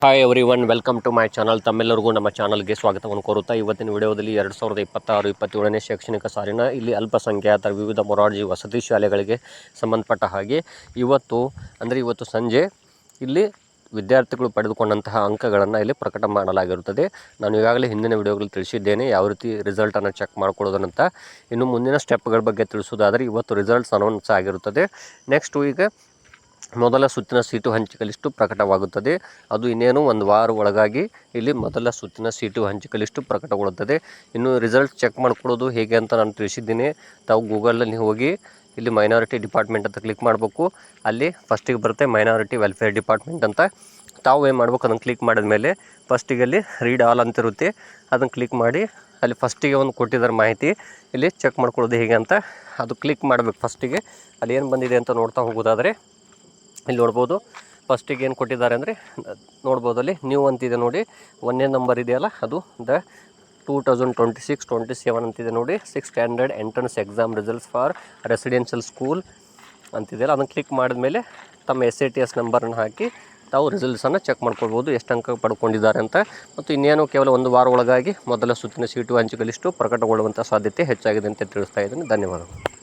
Hi everyone, welcome to my channel. ತಮ್ಮೆಲ್ಲರಿಗೂ ನಮ್ಮ ಚಾನಲ್ಗೆ ಸ್ವಾಗತವನ್ನು ಕೋರುತ್ತಾ ಇವತ್ತಿನ ವಿಡಿಯೋದಲ್ಲಿ 2026-27ನೇ ಶೈಕ್ಷಣಿಕ ಸಾಲಿನ ಇಲ್ಲಿ ಅಲ್ಪಸಂಖ್ಯಾತರ ವಿವಿಧ ಮೊರಾರ್ಜಿ ವಸತಿ ಶಾಲೆಗಳಿಗೆ ಸಂಬಂಧಪಟ್ಟ ಹಾಗೆ ಇವತ್ತು ಸಂಜೆ ಇಲ್ಲಿ ವಿದ್ಯಾರ್ಥಿಗಳು ಪಡೆದುಕೊಂಡಂತಹ ಅಂಕಗಳನ್ನು ಇಲ್ಲಿ ಪ್ರಕಟ ಮಾಡಲಾಗಿರುತ್ತದೆ. ನಾನು ಈಗಾಗಲೇ ಹಿಂದಿನ ವಿಡಿಯೋಗಳಲ್ಲಿ ತಿಳಿಸಿದ್ದೇನೆ ಯಾವ ರೀತಿ ರಿಸಲ್ಟನ್ನು ಚೆಕ್ ಮಾಡ್ಕೊಳ್ಳೋದಂತ. ಇನ್ನು ಮುಂದಿನ ಸ್ಟೆಪ್ಗಳ ಬಗ್ಗೆ ತಿಳಿಸೋದಾದರೆ ಇವತ್ತು ರಿಸಲ್ಟ್ಸ್ ಅನೌನ್ಸ್ ಆಗಿರುತ್ತದೆ. ನೆಕ್ಸ್ಟು ಈಗ ಮೊದಲ ಸುತ್ತಿನ ಸೀಟು ಹಂಚಿಕೆ ಲಿಸ್ಟು ಪ್ರಕಟವಾಗುತ್ತದೆ. ಅದು ಇನ್ನೇನು ಒಂದು ವಾರ ಒಳಗಾಗಿ ಇಲ್ಲಿ ಮೊದಲ ಸುತ್ತಿನ ಸೀಟು ಹಂಚಿಕೆ ಲಿಸ್ಟು ಪ್ರಕಟಗೊಳ್ಳುತ್ತದೆ. ಇನ್ನು ರಿಸಲ್ಟ್ ಚೆಕ್ ಮಾಡ್ಕೊಳ್ಳೋದು ಹೇಗೆ ಅಂತ ನಾನು ತಿಳಿಸಿದ್ದೀನಿ. ತಾವು ಗೂಗಲಲ್ಲಿ ಹೋಗಿ ಇಲ್ಲಿ ಮೈನಾರಿಟಿ ಡಿಪಾರ್ಟ್ಮೆಂಟ್ ಅಂತ ಕ್ಲಿಕ್ ಮಾಡಬೇಕು. ಅಲ್ಲಿ ಫಸ್ಟಿಗೆ ಬರುತ್ತೆ ಮೈನಾರಿಟಿ ವೆಲ್ಫೇರ್ ಡಿಪಾರ್ಟ್ಮೆಂಟ್ ಅಂತ. ತಾವು ಏನು ಮಾಡ್ಬೇಕು, ಅದನ್ನು ಕ್ಲಿಕ್ ಮಾಡಿದ ಮೇಲೆ ಫಸ್ಟಿಗೆ ಅಲ್ಲಿ ರೀಡ್ ಆಲ್ ಅಂತಿರುತ್ತೆ, ಅದನ್ನು ಕ್ಲಿಕ್ ಮಾಡಿ ಅಲ್ಲಿ ಫಸ್ಟಿಗೆ ಒಂದು ಕೊಟ್ಟಿದ್ದಾರೆ ಮಾಹಿತಿ. ಇಲ್ಲಿ ಚೆಕ್ ಮಾಡ್ಕೊಳ್ಳೋದು ಹೇಗೆ ಅಂತ ಅದು ಕ್ಲಿಕ್ ಮಾಡಬೇಕು. ಫಸ್ಟಿಗೆ ಅಲ್ಲಿ ಏನು ಬಂದಿದೆ ಅಂತ ನೋಡ್ತಾ ಹೋಗೋದಾದರೆ ಇಲ್ಲಿ ನೋಡ್ಬೋದು. ಫಸ್ಟಿಗೆ ಏನು ಕೊಟ್ಟಿದ್ದಾರೆ ಅಂದರೆ ನೋಡ್ಬೋದು, ಅಲ್ಲಿ ನ್ಯೂ ಅಂತಿದೆ ನೋಡಿ. 1ನೇ ನಂಬರ್ ಇದೆಯಲ್ಲ, ಅದು ದ 2026-27 ಅಂತಿದೆ ನೋಡಿ. 6th standard entrance exam results for residential school ಅಂತಿದೆಯಲ್ಲ, ಅದನ್ನು ಕ್ಲಿಕ್ ಮಾಡಿದ್ಮೇಲೆ ತಮ್ಮ SATS ನಂಬರನ್ನು ಹಾಕಿ ತಾವು ರಿಸಲ್ಟ್ಸನ್ನು ಚೆಕ್ ಮಾಡ್ಕೊಳ್ಬೋದು, ಎಷ್ಟು ಅಂಕ ಪಡ್ಕೊಂಡಿದ್ದಾರೆ ಅಂತ. ಮತ್ತು ಇನ್ನೇನು ಕೇವಲ ಒಂದು ವಾರ ಒಳಗಾಗಿ ಮೊದಲ ಸುತ್ತಿನ ಸೀಟು ಹಂಚಿಕೆ ಲಿಸ್ಟು ಪ್ರಕಟಗೊಳ್ಳುವಂಥ ಸಾಧ್ಯತೆ ಹೆಚ್ಚಾಗಿದೆ ಅಂತ ತಿಳಿಸ್ತಾ ಇದ್ದೀನಿ. ಧನ್ಯವಾದಗಳು.